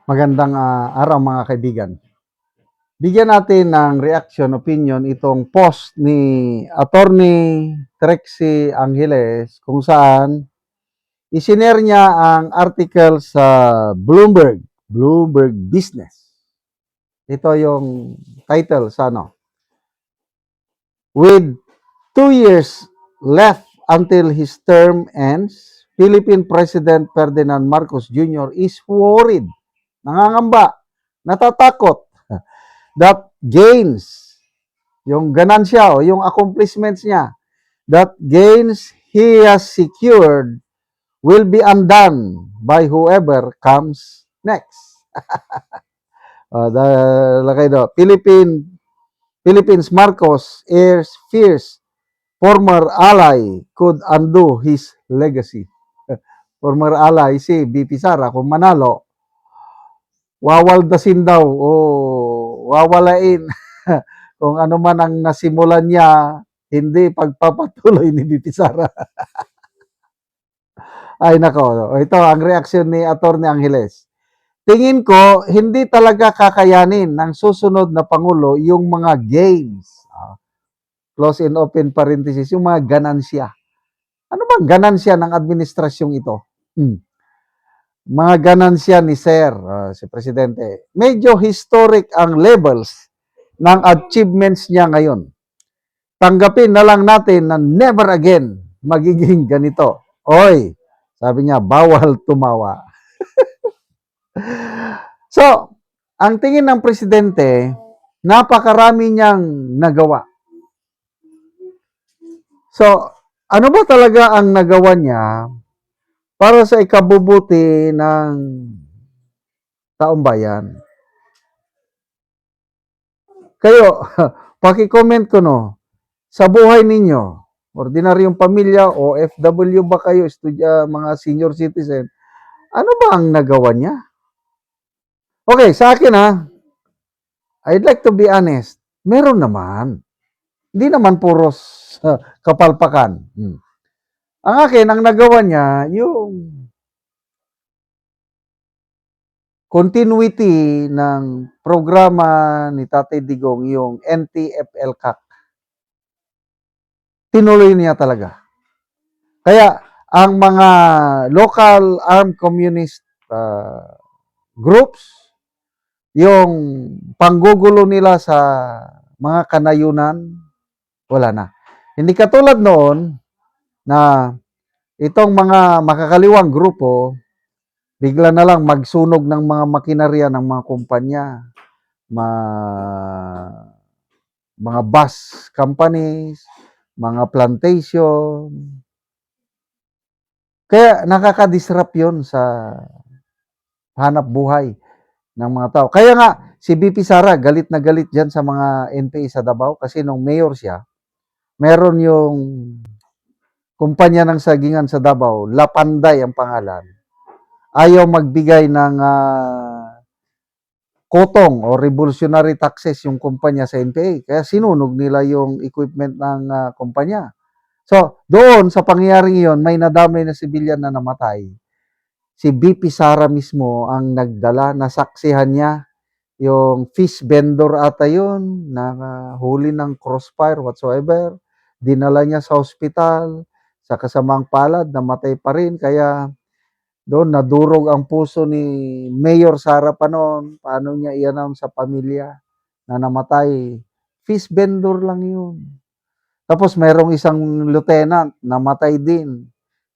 Magandang araw mga kaibigan. Bigyan natin ng reaction, opinion itong post ni Attorney Trixie Angeles kung saan isinare niya ang article sa Bloomberg Business. Ito yung title sa ano. With 2 years left until his term ends, Philippine President Ferdinand Marcos Jr. is worried, nangangamba, natatakot that gains, yung ganansya o yung accomplishments niya, that gains he has secured will be undone by whoever comes next. Lagay do, Philippines Marcos heirs fears former ally could undo his legacy. Former ally si BP Sara kung manalo, wawaldasin daw o wawalain kung ano man ang nasimulan niya, hindi pagpapatuloy ni BP Sara. Ay nako, ito ang reaksyon ni Atty. Angeles. Tingin ko, hindi talaga kakayanin ng susunod na Pangulo yung mga gains. Close and open parenthesis, yung mga ganansya. Ano bang ganansya ng administrasyong ito? Mga ganansya ni Sir, si Presidente. Medyo historic ang levels ng achievements niya ngayon. Tanggapin na lang natin na never again magiging ganito. Oy, sabi niya, bawal tumawa. So, ang tingin ng Presidente, napakarami niyang nagawa. So, ano ba talaga ang nagawa niya para sa ikabubuti ng taong bayan? Kayo, paki-comment ko no, sa buhay ninyo, ordinaryong pamilya, OFW ba kayo, mga senior citizen, ano ba ang nagawa niya? Okay, sa akin I'd like to be honest, meron naman. Hindi naman puros kapalpakan. Ang akin, ang nagawa niya, yung continuity ng programa ni Tatay Digong, yung NTFL-CAC. Tinuloy niya talaga. Kaya, ang mga local armed communist groups, yung panggugulo nila sa mga kanayunan, wala na. Hindi katulad noon na itong mga makakaliwang grupo, bigla na lang magsunog ng mga makinarya ng mga kumpanya, mga bus companies, mga plantation. Kaya nakaka-disrupt yun sa hanap buhay ng mga tao. Kaya nga, si BP Sara, galit na galit dyan sa mga NPA sa Davao kasi nung mayor siya, meron yung kumpanya ng sagingan sa Davao, Lapanday ang pangalan. Ayaw magbigay ng kotong o revolutionary taxes yung kumpanya sa NPA. Kaya sinunog nila yung equipment ng kumpanya. So, doon sa pangyayaring iyon, may nadamay na sibilyan na namatay. Si BP Sara mismo ang nagdala, nasaksihan niya yung fish vendor ata yun, na huli ng crossfire whatsoever. Dinala niya sa hospital, sa kasamang palad, namatay pa rin. Kaya doon nadurog ang puso ni Mayor Sara pa noon. Paano niya i-announce sa pamilya na namatay? Fish vendor lang yun. Tapos mayroong isang lieutenant namatay din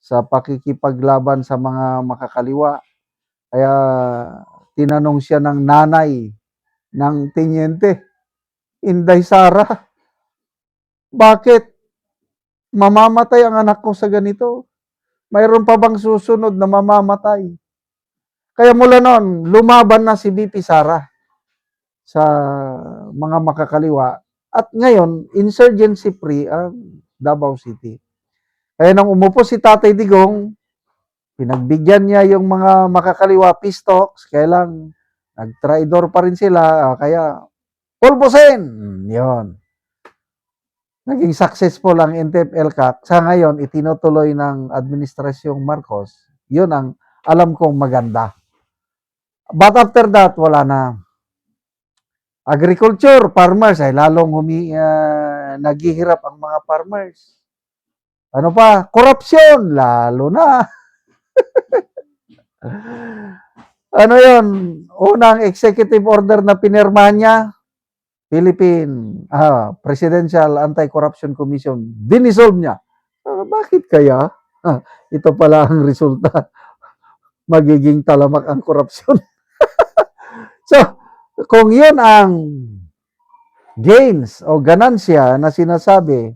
sa pakikipaglaban sa mga makakaliwa. Kaya tinanong siya ng nanay ng tenyente, Inday Sara, bakit mamamatay ang anak ko sa ganito? Mayroon pa bang susunod na mamamatay? Kaya mula noon, lumaban na si BP Sara sa mga makakaliwa. At ngayon, insurgency free ang Davao City. Kaya nang umupo si Tatay Digong, pinagbigyan niya yung mga makakaliwa peace talks, kaya lang nag-traidor pa rin sila, kaya pulbusin! Yun. Naging successful ang NTF-ELCAC. Sa ngayon, itinutuloy ng Administrasyong Marcos. Yun ang alam kong maganda. But after that, wala na. Agriculture, farmers, ay lalong naghihirap ang mga farmers. Ano pa? Corruption, lalo na. Ano yon? Unang executive order na pinirmahan niya, Presidential Anti-Corruption Commission, dinisolve niya. Bakit kaya? Ito pala ang resulta. Magiging talamak ang korupsyon. So, kung yun ang gains o ganansya na sinasabi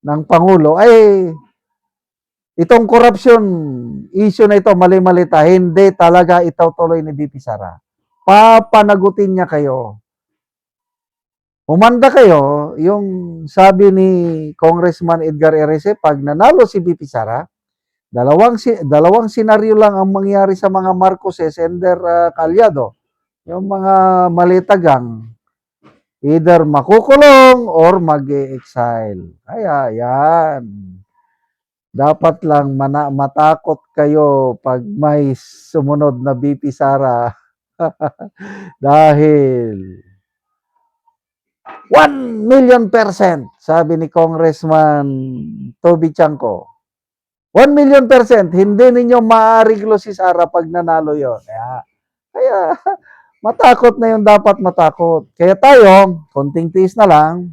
ng Pangulo, ay itong corruption issue na ito, mali-mali hindi talaga itutuloy ni BP Sara. Papanagutin niya kayo. Umanda kayo, yung sabi ni Congressman Edgar Erese, pag nanalo si BP Sara, dalawang senaryo lang ang mangyari sa mga Marcoses and their kalyado. Yung mga malitagang, either makukulong or mag-e-exile. Kaya yan. Dapat lang matakot kayo pag may sumunod na BP Sara. Dahil 1,000,000%, sabi ni Congressman Toby Chanco. 1,000,000%, hindi ninyo maariglo si Sara pag nanalo yon. Kaya matakot na yung dapat matakot. Kaya tayo, konting tiis na lang,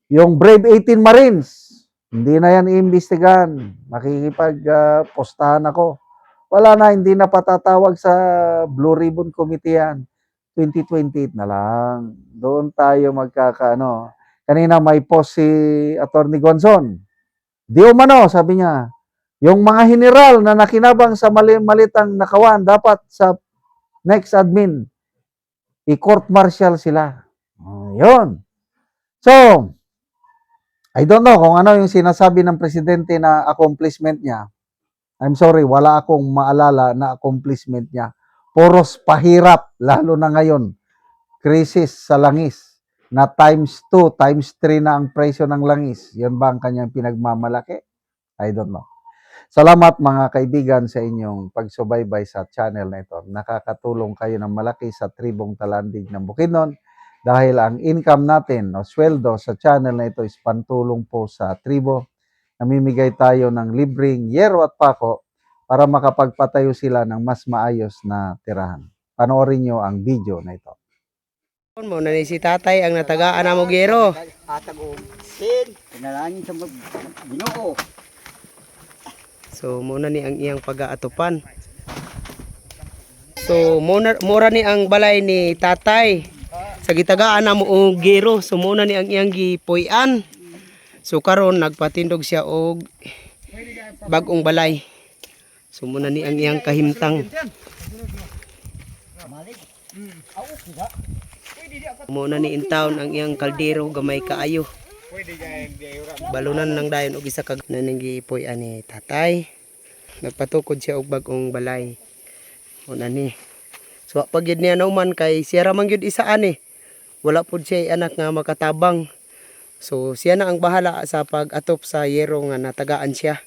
yung Brave 18 Marines, hindi na yan iimbestigahan. Makikipag-postahan ako. Wala na, hindi na patatawag sa Blue Ribbon Committee yan. 2028 na lang. Doon tayo magkakaano. Kanina may post si Atty. Gonzon. Di umano, sabi niya, yung mga general na nakinabang sa malitang nakawan, dapat sa next admin, i-court martial sila. Yun. So, I don't know kung ano yung sinasabi ng presidente na accomplishment niya. I'm sorry, wala akong maalala na accomplishment niya. Puros pahirap, lalo na ngayon. Krisis sa langis na times 2, times 3 na ang presyo ng langis. Yan ba ang kanyang pinagmamalaki? I don't know. Salamat mga kaibigan sa inyong pagsubaybay sa channel na ito. Nakakatulong kayo ng malaki sa tribong Talandig ng Bukidnon dahil ang income natin o sweldo sa channel na ito is pantulong po sa tribo. Namimigay tayo ng libreng yero at pako para makapagpatayo sila ng mas maayos na tirahan. Panoorin nyo ang video na ito. Mo na ni si tatay ang natagaan na mo gero. Atag og sin, pinalangin sa Ginoo. So muna ni ang iyang pag-aatupan. So mura ni ang balay ni tatay. Sa gitagaan na mo og gero, so muna ni ang iyang gipuy-an. So karon nagpatindog siya og bag-ong balay. So muna ni ang iyang kahimtang. Muna ni intawon ang iyang kaldero gamay kaayo. Balunan lang dayon og isa ka naninggi ipoy ani tatay. Nagpatukod siya og bag-ong balay. Muna ni. So pag yun niya nauman kay siya ra man gyud isa ani. Wala pud siya anak nga makatabang. So siya na ang bahala sa pag-atop sa yero nga natagaan siya.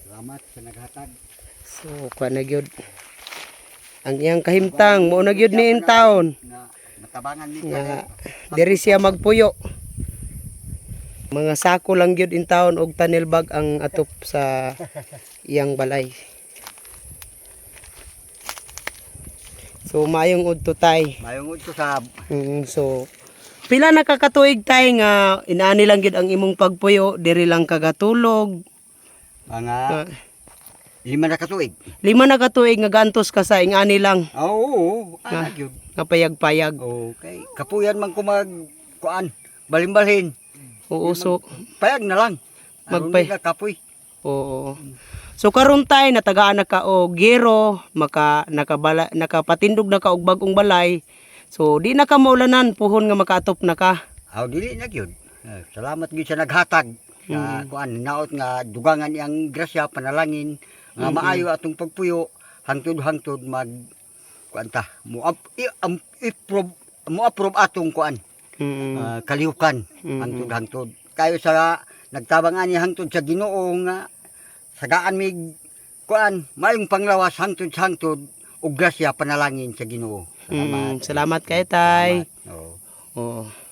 Salamat sa naghatag. So kuha na gyud ang iyang kahimtang mo na gyud ni intawon. Natabangan ni Nga diri siya magpuyo. Mga sako lang gyud in town og tunnel bag ang atop sa iyang balay. So maayong udto tay. Mayungod ko sa So pila nakakatuig tay nga inaani lang gyud ang imong pagpuyo diri lang kagatulog. mga 5 na katuig. 5 na katuig nga gantos ka sa ingani lang Oo, ana gyud. nga payag-payag. Okay, kapuyan man ko mag kuan, balimbalhin. Oo so Payag na lang. Magpay- Magpay kapoy. oo. So karon tay natagaan na ka og gero, nakapatindog na ka og bag-ong balay. So di na ka maulanan puhon nga makaatop na ka. Aw dili na gyud. Salamat gyud sa naghatag. Kuan naot nga dugangan iyang grasya panalangin nga maayo atong pagpuyo hangtod mag kuan ta mo approve atong kuan kalihukan hangtod kayo sa nagtabangan ni hangtod sa Ginoo nga sagaan mig kuan mayong panglawas hangtod ug grasya panalangin sa Ginoo. Salamat kay tay. Salamat. Oo. Oo.